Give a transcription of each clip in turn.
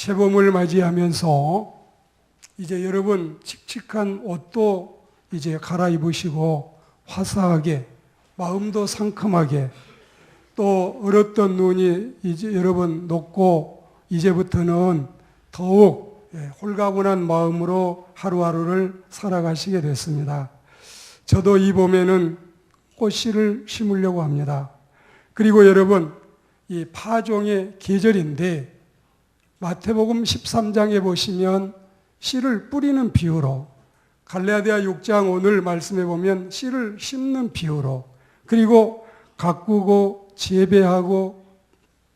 새봄을 맞이하면서 이제 여러분 칙칙한 옷도 이제 갈아입으시고 화사하게 마음도 상큼하게 또 얼었던 눈이 이제 여러분 녹고 이제부터는 더욱 홀가분한 마음으로 하루하루를 살아가시게 됐습니다. 저도 이 봄에는 꽃씨를 심으려고 합니다. 그리고 여러분 이 파종의 계절인데 마태복음 13장에 보시면 씨를 뿌리는 비유로, 갈라디아 6장 오늘 말씀해 보면 씨를 심는 비유로, 그리고 가꾸고 재배하고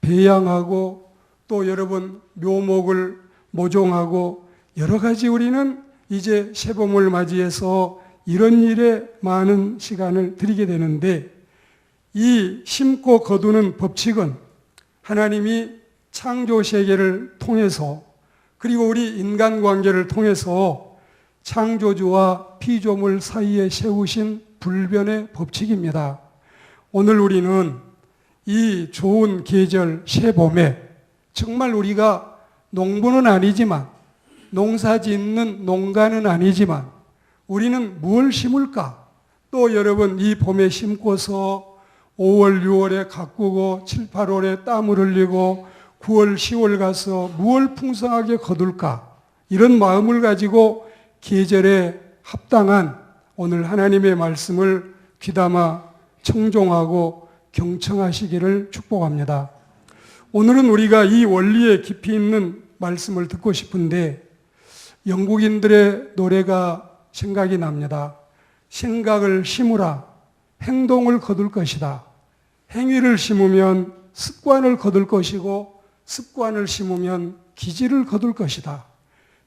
배양하고 또 여러분 묘목을 모종하고 여러 가지 우리는 이제 새봄을 맞이해서 이런 일에 많은 시간을 들이게 되는데, 이 심고 거두는 법칙은 하나님이 창조 세계를 통해서 그리고 우리 인간관계를 통해서 창조주와 피조물 사이에 세우신 불변의 법칙입니다. 오늘 우리는 이 좋은 계절 새봄에 정말 우리가 농부는 아니지만 농사 짓는 농가는 아니지만 우리는 무엇을 심을까? 또 여러분 이 봄에 심고서 5월, 6월에 가꾸고 7, 8월에 땀을 흘리고 9월, 10월 가서 무엇을 풍성하게 거둘까? 이런 마음을 가지고 계절에 합당한 오늘 하나님의 말씀을 귀담아 청종하고 경청하시기를 축복합니다. 오늘은 우리가 이 원리에 깊이 있는 말씀을 듣고 싶은데 영국인들의 노래가 생각이 납니다. 생각을 심으라 행동을 거둘 것이다. 행위를 심으면 습관을 거둘 것이고 습관을 심으면 기질을 거둘 것이다.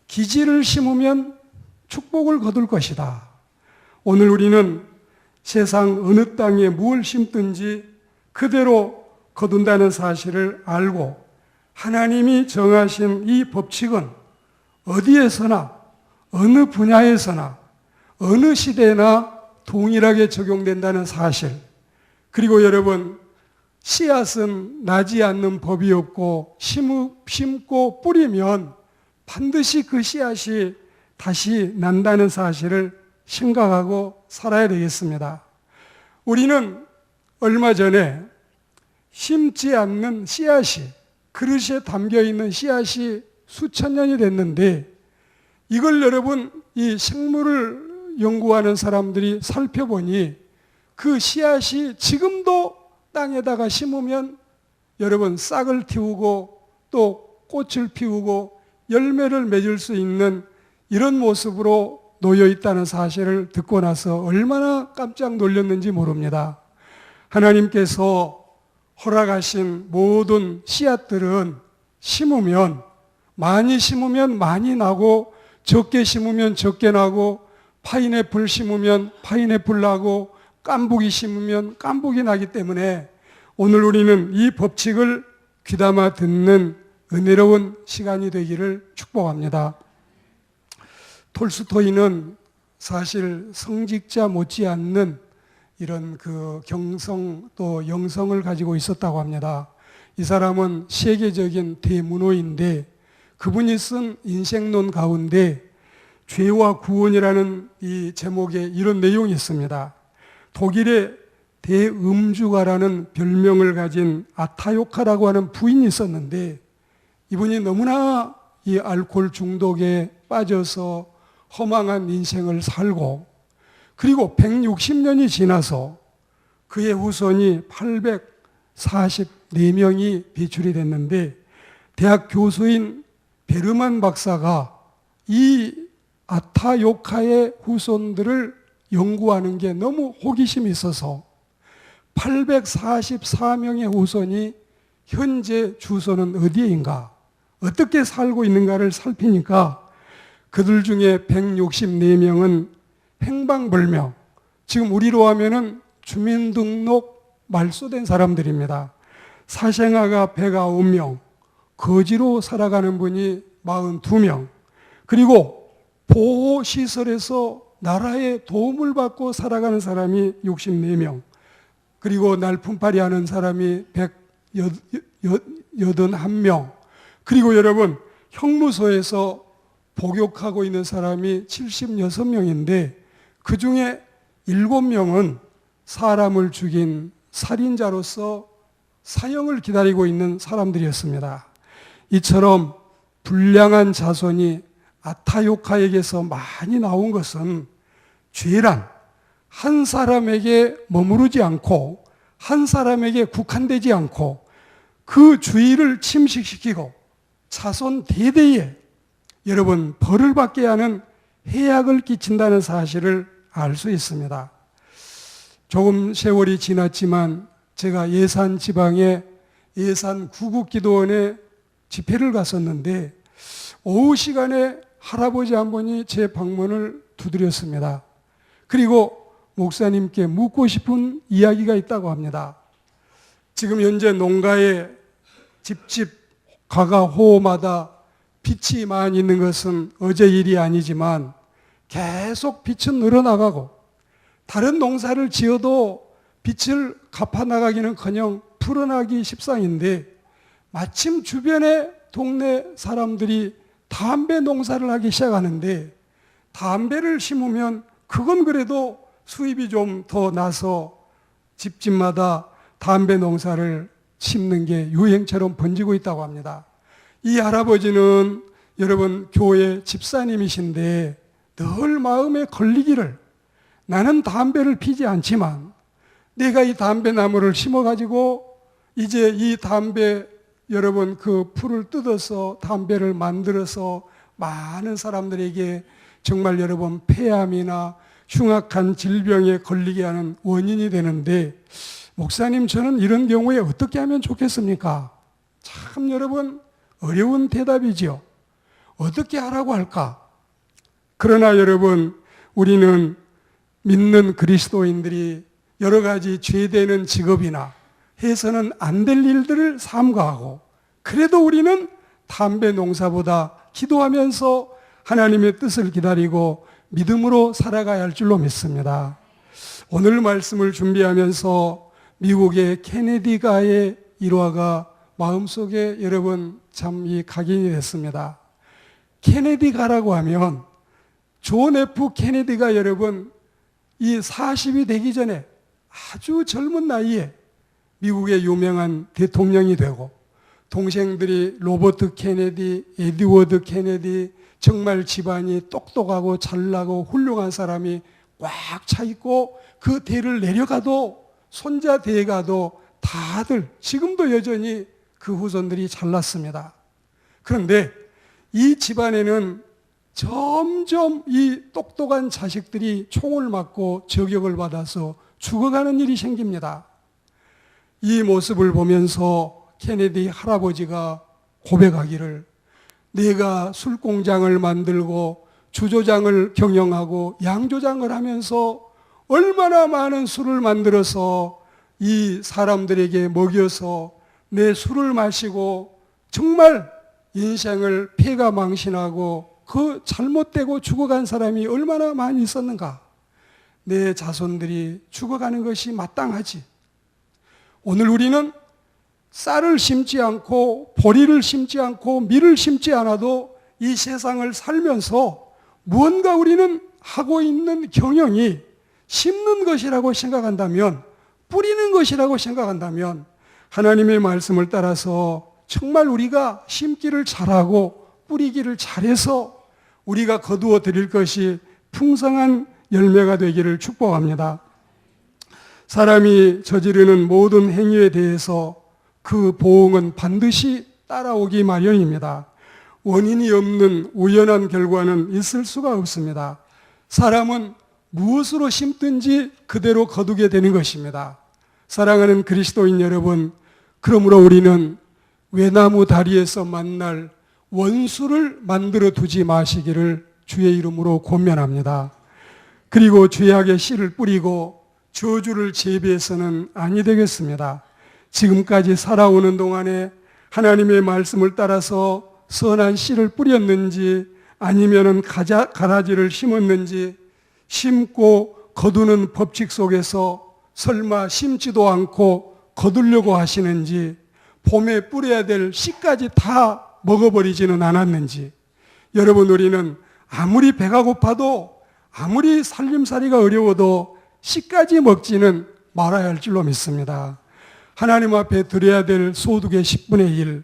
기질을 심으면 축복을 거둘 것이다. 오늘 우리는 세상 어느 땅에 무엇을 심든지 그대로 거둔다는 사실을 알고 하나님이 정하신 이 법칙은 어디에서나 어느 분야에서나 어느 시대나 동일하게 적용된다는 사실, 그리고 여러분 씨앗은 나지 않는 법이 없고 심고 뿌리면 반드시 그 씨앗이 다시 난다는 사실을 생각하고 살아야 되겠습니다. 우리는 얼마 전에 심지 않는 씨앗이, 그릇에 담겨있는 씨앗이 수천 년이 됐는데 이걸 여러분 이 생물을 연구하는 사람들이 살펴보니 그 씨앗이 지금도 땅에다가 심으면 여러분 싹을 틔우고 또 꽃을 피우고 열매를 맺을 수 있는 이런 모습으로 놓여 있다는 사실을 듣고 나서 얼마나 깜짝 놀랐는지 모릅니다. 하나님께서 허락하신 모든 씨앗들은 심으면 많이 나고 적게 심으면 적게 나고 파인애플 심으면 파인애플 나고 깐북이 심으면 깐북이 나기 때문에 오늘 우리는 이 법칙을 귀담아 듣는 은혜로운 시간이 되기를 축복합니다. 톨스토이는 사실 성직자 못지않는 이런 그 경성 또 영성을 가지고 있었다고 합니다. 이 사람은 세계적인 대문호인데 그분이 쓴 인생론 가운데 죄와 구원이라는 이 제목에 이런 내용이 있습니다. 독일의 대음주가라는 별명을 가진 아타요카라고 하는 부인이 있었는데 이분이 너무나 이 알코올 중독에 빠져서 허망한 인생을 살고 그리고 160년이 지나서 그의 후손이 844명이 배출이 됐는데 대학 교수인 베르만 박사가 이 아타요카의 후손들을 연구하는 게 너무 호기심이 있어서 844명의 후손이 현재 주소는 어디인가, 어떻게 살고 있는가를 살피니까 그들 중에 164명은 행방불명, 지금 우리로 하면은 주민등록 말소된 사람들입니다. 사생아가 109명, 거지로 살아가는 분이 42명, 그리고 보호시설에서 나라의 도움을 받고 살아가는 사람이 64명, 그리고 날품팔이 하는 사람이 181명, 그리고 여러분 형무소에서 복역하고 있는 사람이 76명인데 그 중에 7명은 사람을 죽인 살인자로서 사형을 기다리고 있는 사람들이었습니다. 이처럼 불량한 자손이 아타요카에게서 많이 나온 것은 죄란 한 사람에게 머무르지 않고 한 사람에게 국한되지 않고 그 주의를 침식시키고 자손 대대에 여러분 벌을 받게 하는 해악을 끼친다는 사실을 알 수 있습니다. 조금 세월이 지났지만 제가 예산 지방의 예산 구국기도원에 집회를 갔었는데 오후 시간에 할아버지 한 분이 제 방문을 두드렸습니다. 그리고 목사님께 묻고 싶은 이야기가 있다고 합니다. 지금 현재 농가에 집집 가가 호마다 빛이 많이 있는 것은 어제 일이 아니지만 계속 빛은 늘어나가고 다른 농사를 지어도 빛을 갚아나가기는커녕 풀어나기 십상인데 마침 주변에 동네 사람들이 담배 농사를 하기 시작하는데 담배를 심으면 그건 그래도 수입이 좀 더 나서 집집마다 담배 농사를 심는 게 유행처럼 번지고 있다고 합니다. 이 할아버지는 여러분 교회 집사님이신데 늘 마음에 걸리기를 나는 담배를 피지 않지만 내가 이 담배나무를 심어가지고 이제 이 담배 여러분 그 풀을 뜯어서 담배를 만들어서 많은 사람들에게 정말 여러분 폐암이나 흉악한 질병에 걸리게 하는 원인이 되는데 목사님 저는 이런 경우에 어떻게 하면 좋겠습니까? 참 여러분 어려운 대답이지요. 어떻게 하라고 할까? 그러나 여러분 우리는 믿는 그리스도인들이 여러 가지 죄되는 직업이나 해서는 안 될 일들을 삼가하고 그래도 우리는 담배 농사보다 기도하면서 하나님의 뜻을 기다리고 믿음으로 살아가야 할 줄로 믿습니다. 오늘 말씀을 준비하면서 미국의 케네디가의 일화가 마음속에 여러분 참 각인이 됐습니다. 케네디가라고 하면 존 F 케네디가 여러분 이 40이 되기 전에 아주 젊은 나이에 미국의 유명한 대통령이 되고 동생들이 로버트 케네디, 에드워드 케네디 정말 집안이 똑똑하고 잘나고 훌륭한 사람이 꽉 차 있고 그 대를 내려가도 손자 대에 가도 다들 지금도 여전히 그 후손들이 잘났습니다. 그런데 이 집안에는 점점 이 똑똑한 자식들이 총을 맞고 저격을 받아서 죽어가는 일이 생깁니다. 이 모습을 보면서 케네디 할아버지가 고백하기를 내가 술공장을 만들고 주조장을 경영하고 양조장을 하면서 얼마나 많은 술을 만들어서 이 사람들에게 먹여서 내 술을 마시고 정말 인생을 패가망신하고 그 잘못되고 죽어간 사람이 얼마나 많이 있었는가. 내 자손들이 죽어가는 것이 마땅하지. 오늘 우리는 쌀을 심지 않고 보리를 심지 않고 밀을 심지 않아도 이 세상을 살면서 무언가 우리는 하고 있는 경영이 심는 것이라고 생각한다면, 뿌리는 것이라고 생각한다면 하나님의 말씀을 따라서 정말 우리가 심기를 잘하고 뿌리기를 잘해서 우리가 거두어 드릴 것이 풍성한 열매가 되기를 축복합니다. 사람이 저지르는 모든 행위에 대해서 그 보응은 반드시 따라오기 마련입니다. 원인이 없는 우연한 결과는 있을 수가 없습니다. 사람은 무엇으로 심든지 그대로 거두게 되는 것입니다. 사랑하는 그리스도인 여러분, 그러므로 우리는 외나무 다리에서 만날 원수를 만들어 두지 마시기를 주의 이름으로 권면합니다. 그리고 죄악의 씨를 뿌리고 저주를 재배해서는 아니 되겠습니다. 지금까지 살아오는 동안에 하나님의 말씀을 따라서 선한 씨를 뿌렸는지 아니면은 가라지를 심었는지, 심고 거두는 법칙 속에서 설마 심지도 않고 거두려고 하시는지, 봄에 뿌려야 될 씨까지 다 먹어버리지는 않았는지, 여러분, 우리는 아무리 배가 고파도 아무리 살림살이가 어려워도 씨까지 먹지는 말아야 할 줄로 믿습니다. 하나님 앞에 드려야 될 소득의 10분의 1,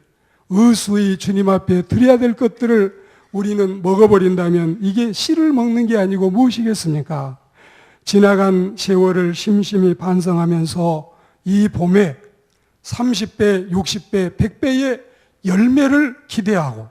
의수의 주님 앞에 드려야 될 것들을 우리는 먹어버린다면 이게 씨를 먹는 게 아니고 무엇이겠습니까? 지나간 세월을 심심히 반성하면서 이 봄에 30배, 60배, 100배의 열매를 기대하고,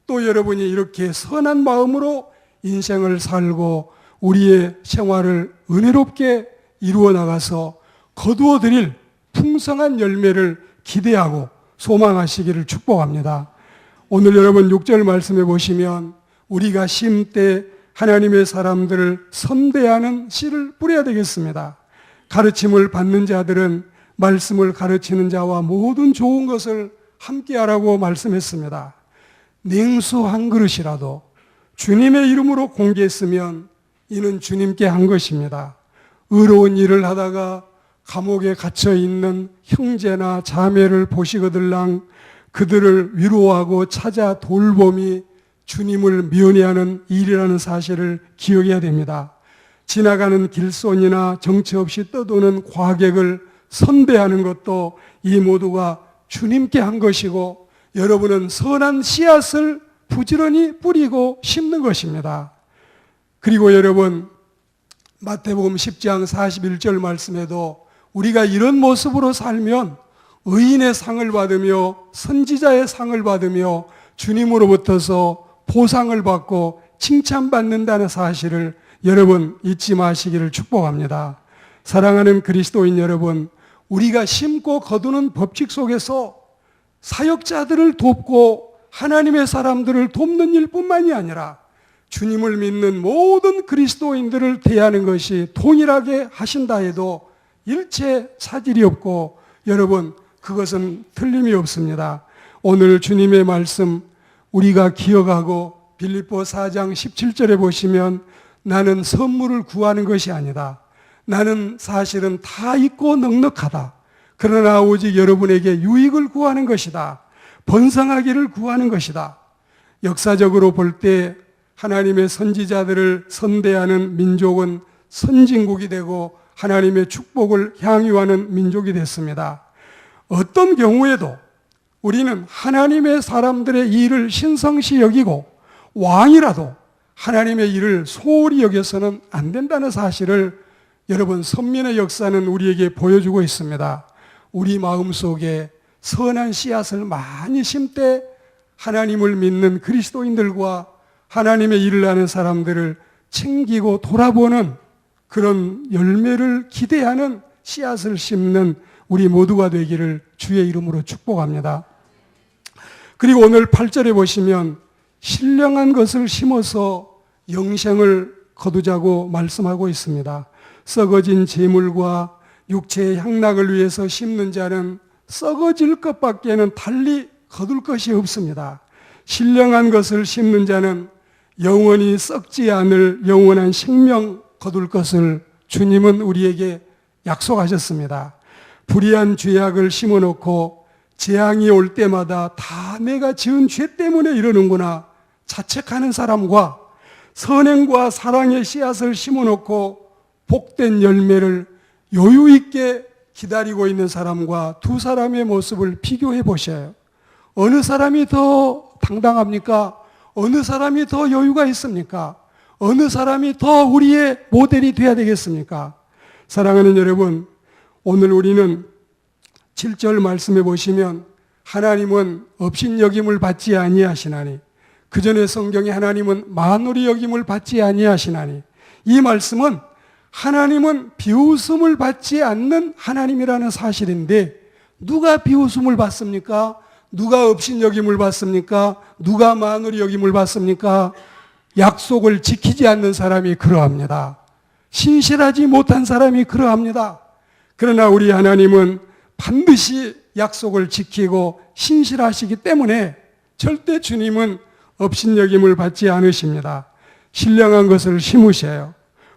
또 여러분이 이렇게 선한 마음으로 인생을 살고 우리의 생활을 은혜롭게 이루어 나가서 거두어 드릴 풍성한 열매를 기대하고 소망하시기를 축복합니다. 오늘 여러분 6절 말씀해 보시면 우리가 심때 하나님의 사람들을 선대하는 씨를 뿌려야 되겠습니다. 가르침을 받는 자들은 말씀을 가르치는 자와 모든 좋은 것을 함께하라고 말씀했습니다. 냉수 한 그릇이라도 주님의 이름으로 공개했으면 이는 주님께 한 것입니다. 의로운 일을 하다가 감옥에 갇혀 있는 형제나 자매를 보시거들랑 그들을 위로하고 찾아 돌봄이 주님을 면회하는 일이라는 사실을 기억해야 됩니다. 지나가는 길손이나 정처 없이 떠도는 과객을 선대하는 것도 이 모두가 주님께 한 것이고, 여러분은 선한 씨앗을 부지런히 뿌리고 심는 것입니다. 그리고 여러분, 마태복음 10장 41절 말씀에도 우리가 이런 모습으로 살면 의인의 상을 받으며 선지자의 상을 받으며 주님으로부터서 보상을 받고 칭찬받는다는 사실을 여러분 잊지 마시기를 축복합니다. 사랑하는 그리스도인 여러분, 우리가 심고 거두는 법칙 속에서 사역자들을 돕고 하나님의 사람들을 돕는 일뿐만이 아니라 주님을 믿는 모든 그리스도인들을 대하는 것이 동일하게 하신다 해도 일체 차질이 없고, 여러분, 그것은 틀림이 없습니다. 오늘 주님의 말씀 우리가 기억하고 빌립보 4장 17절에 보시면 나는 선물을 구하는 것이 아니다. 나는 사실은 다 있고 넉넉하다. 그러나 오직 여러분에게 유익을 구하는 것이다. 번성하기를 구하는 것이다. 역사적으로 볼 때 하나님의 선지자들을 선대하는 민족은 선진국이 되고 하나님의 축복을 향유하는 민족이 됐습니다. 어떤 경우에도 우리는 하나님의 사람들의 일을 신성시 여기고 왕이라도 하나님의 일을 소홀히 여겨서는 안 된다는 사실을 여러분, 선민의 역사는 우리에게 보여주고 있습니다. 우리 마음속에 선한 씨앗을 많이 심되 하나님을 믿는 그리스도인들과 하나님의 일을 하는 사람들을 챙기고 돌아보는 그런 열매를 기대하는 씨앗을 심는 우리 모두가 되기를 주의 이름으로 축복합니다. 그리고 오늘 8절에 보시면 신령한 것을 심어서 영생을 거두자고 말씀하고 있습니다. 썩어진 재물과 육체의 향락을 위해서 심는 자는 썩어질 것밖에는 달리 거둘 것이 없습니다. 신령한 것을 심는 자는 영원히 썩지 않을 영원한 생명 거둘 것을 주님은 우리에게 약속하셨습니다. 불의한 죄악을 심어놓고 재앙이 올 때마다 다 내가 지은 죄 때문에 이러는구나 자책하는 사람과, 선행과 사랑의 씨앗을 심어놓고 복된 열매를 여유 있게 기다리고 있는 사람과 두 사람의 모습을 비교해 보셔요. 어느 사람이 더 당당합니까? 어느 사람이 더 여유가 있습니까? 어느 사람이 더 우리의 모델이 되어야 되겠습니까? 사랑하는 여러분, 오늘 우리는 7절 말씀해 보시면 하나님은 업신여김을 받지 아니하시나니, 그 전에 성경에 하나님은 만홀히 여김을 받지 아니하시나니, 이 말씀은 하나님은 비웃음을 받지 않는 하나님이라는 사실인데, 누가 비웃음을 받습니까? 누가 업신여김을 받습니까? 누가 만홀히 여김을 받습니까? 약속을 지키지 않는 사람이 그러합니다. 신실하지 못한 사람이 그러합니다. 그러나 우리 하나님은 반드시 약속을 지키고 신실하시기 때문에 절대 주님은 업신여김을 받지 않으십니다. 신령한 것을 심으셔요.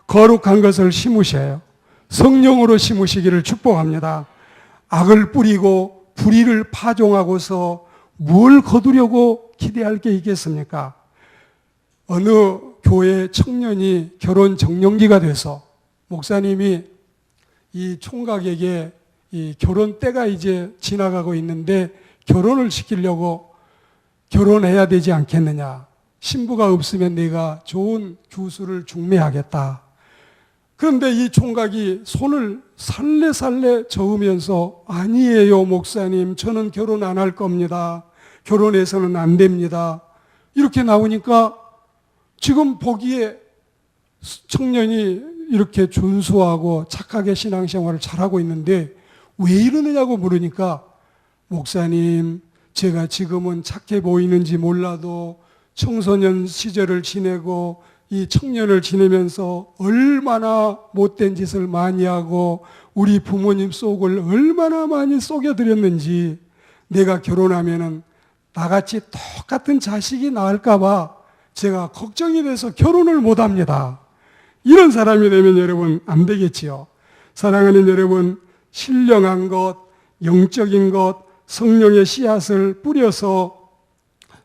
거룩한 것을 심으셔요. 성령으로 심으시기를 축복합니다. 악을 뿌리고 불의를 파종하고서 뭘 거두려고 기대할 게 있겠습니까? 어느 교회 청년이 결혼 정년기가 돼서 목사님이 이 총각에게 이 결혼 때가 이제 지나가고 있는데 결혼을 시키려고 결혼해야 되지 않겠느냐. 신부가 없으면 내가 좋은 규수를 중매하겠다. 그런데 이 총각이 손을 살래살래 저으면서 아니에요 목사님, 저는 결혼 안 할 겁니다. 결혼해서는 안 됩니다. 이렇게 나오니까 지금 보기에 청년이 이렇게 준수하고 착하게 신앙생활을 잘하고 있는데 왜 이러느냐고 물으니까 목사님, 제가 지금은 착해 보이는지 몰라도 청소년 시절을 지내고 이 청년을 지내면서 얼마나 못된 짓을 많이 하고 우리 부모님 속을 얼마나 많이 속여드렸는지 내가 결혼하면은 나같이 똑같은 자식이 나을까봐 제가 걱정이 돼서 결혼을 못합니다. 이런 사람이 되면 여러분 안 되겠지요. 사랑하는 여러분, 신령한 것, 영적인 것, 성령의 씨앗을 뿌려서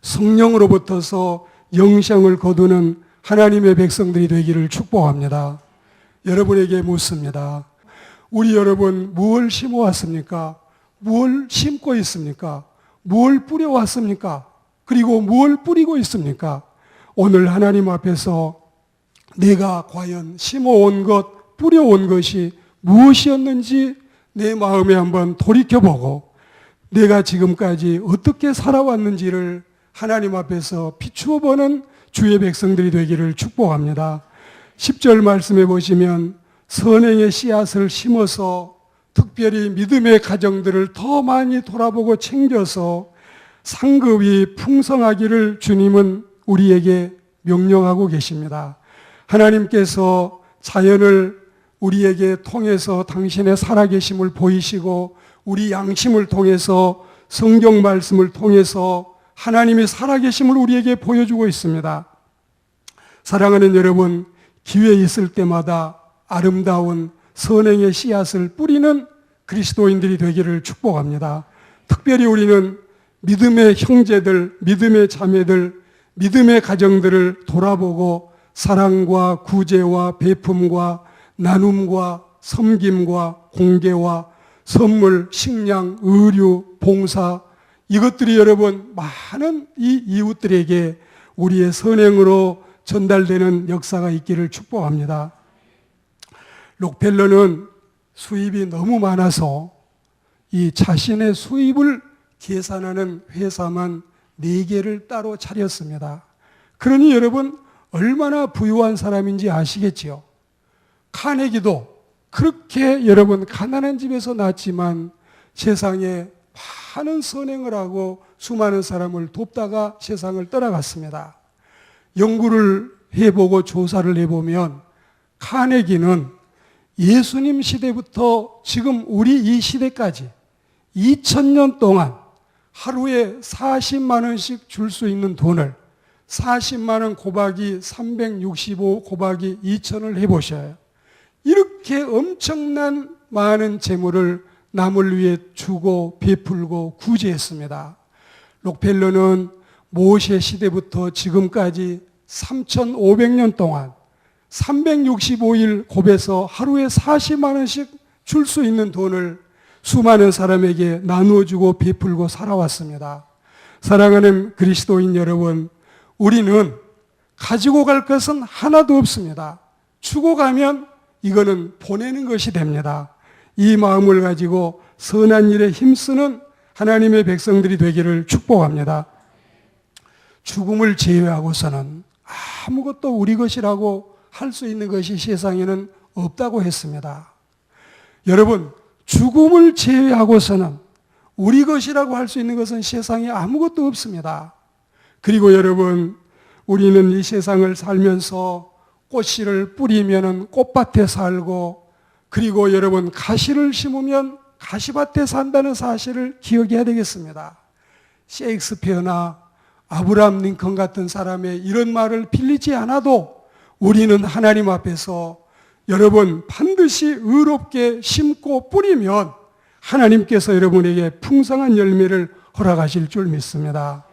성령으로부터서 영생을 거두는 하나님의 백성들이 되기를 축복합니다. 여러분에게 묻습니다. 우리 여러분 무엇을 심어왔습니까? 무엇을 심고 있습니까? 무엇을 뿌려왔습니까? 그리고 무엇을 뿌리고 있습니까? 오늘 하나님 앞에서 내가 과연 심어온 것, 뿌려온 것이 무엇이었는지 내 마음에 한번 돌이켜보고 내가 지금까지 어떻게 살아왔는지를 하나님 앞에서 비추어보는 주의 백성들이 되기를 축복합니다. 10절 말씀해 보시면 선행의 씨앗을 심어서 특별히 믿음의 가정들을 더 많이 돌아보고 챙겨서 상급이 풍성하기를 주님은 우리에게 명령하고 계십니다. 하나님께서 자연을 우리에게 통해서 당신의 살아계심을 보이시고 우리 양심을 통해서 성경 말씀을 통해서 하나님의 살아계심을 우리에게 보여주고 있습니다. 사랑하는 여러분, 기회 있을 때마다 아름다운 선행의 씨앗을 뿌리는 그리스도인들이 되기를 축복합니다. 특별히 우리는 믿음의 형제들, 믿음의 자매들, 믿음의 가정들을 돌아보고 사랑과 구제와 베품과 나눔과 섬김과 공개와 선물, 식량, 의류, 봉사, 이것들이 여러분 많은 이 이웃들에게 우리의 선행으로 전달되는 역사가 있기를 축복합니다. 록펠러는 수입이 너무 많아서 이 자신의 수입을 계산하는 회사만 4개를 따로 차렸습니다. 그러니 여러분 얼마나 부유한 사람인지 아시겠지요? 카네기도 그렇게 여러분 가난한 집에서 났지만 세상에 많은 선행을 하고 수많은 사람을 돕다가 세상을 떠나갔습니다. 연구를 해보고 조사를 해보면 카네기는 예수님 시대부터 지금 우리 이 시대까지 2000년 동안 하루에 40만 원씩 줄 수 있는 돈을 40만 원 곱하기 365 곱하기 2000을 해보셔요. 이렇게 엄청난 많은 재물을 남을 위해 주고 베풀고 구제했습니다. 록펠러는 모세 시대부터 지금까지 3500년 동안 365일 곱해서 하루에 40만 원씩 줄 수 있는 돈을 수많은 사람에게 나누어주고 베풀고 살아왔습니다. 사랑하는 그리스도인 여러분, 우리는 가지고 갈 것은 하나도 없습니다. 주고 가면 이거는 보내는 것이 됩니다. 이 마음을 가지고 선한 일에 힘쓰는 하나님의 백성들이 되기를 축복합니다. 죽음을 제외하고서는 아무것도 우리 것이라고 할 수 있는 것이 세상에는 없다고 했습니다. 여러분, 죽음을 제외하고서는 우리 것이라고 할 수 있는 것은 세상에 아무것도 없습니다. 그리고 여러분, 우리는 이 세상을 살면서 꽃씨를 뿌리면 꽃밭에 살고, 그리고 여러분 가시를 심으면 가시밭에 산다는 사실을 기억해야 되겠습니다. 셰익스피어나 아브라함 링컨 같은 사람의 이런 말을 빌리지 않아도 우리는 하나님 앞에서 여러분 반드시 의롭게 심고 뿌리면 하나님께서 여러분에게 풍성한 열매를 허락하실 줄 믿습니다.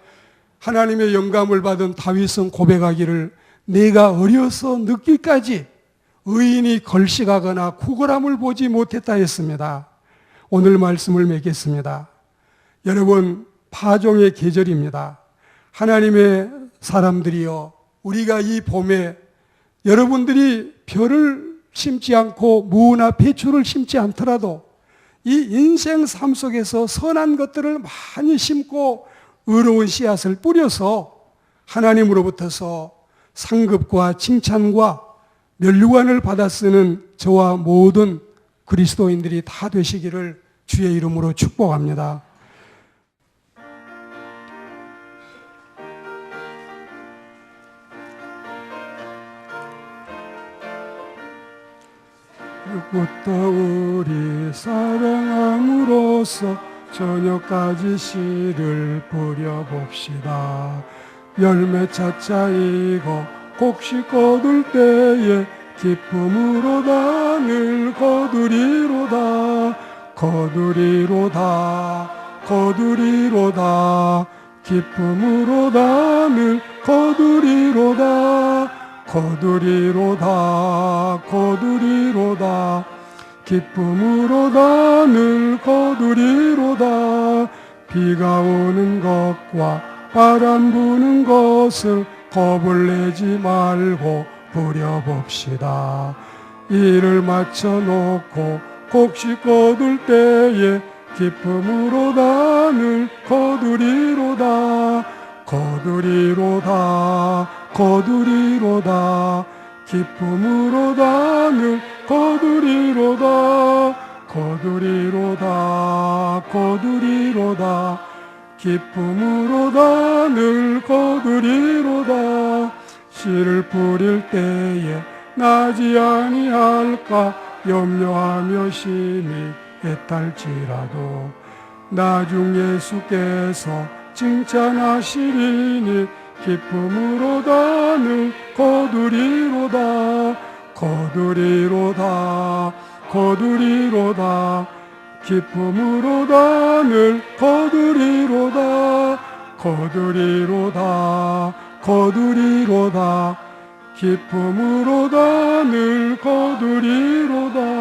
하나님의 영감을 받은 다윗은 고백하기를 내가 어려서 늙기까지 의인이 걸식하거나 구걸함을 보지 못했다 했습니다. 오늘 말씀을 맺겠습니다. 여러분, 파종의 계절입니다. 하나님의 사람들이여, 우리가 이 봄에 여러분들이 벼를 심지 않고 무나 배추를 심지 않더라도 이 인생 삶 속에서 선한 것들을 많이 심고 의로운 씨앗을 뿌려서 하나님으로부터서 상급과 칭찬과 면류관을 받아 쓰는 저와 모든 그리스도인들이 다 되시기를 주의 이름으로 축복합니다. 누구부터 우리 사랑함으로써 저녁까지 씨를 뿌려봅시다. 열매 차차 익어 곡식 거둘 때에 기쁨으로다 늘 거두리로다 거두리로다 거두리로다 기쁨으로다 늘 거두리로다 거두리로다 거두리로다 기쁨으로다 늘 거두리로다 비가 오는 것과 바람 부는 것을 겁을 내지 말고 부려봅시다. 일을 마쳐놓고 곡식 거둘 때에 기쁨으로다 늘 거두리로다 거두리로다 거두리로다 기쁨으로다 늘 거두리로다 거두리로다 거두리로다 기쁨으로다 늘 거두리로다 씨를 뿌릴 때에 나지 아니할까 염려하며 심히 애탈지라도 나중 예수께서 칭찬하시리니 기쁨으로다 늘 거두리로다 거두리로다 거두리로다 기쁨으로다 늘 거두리로다 거두리로다 거두리로다 기쁨으로다 늘 거두리로다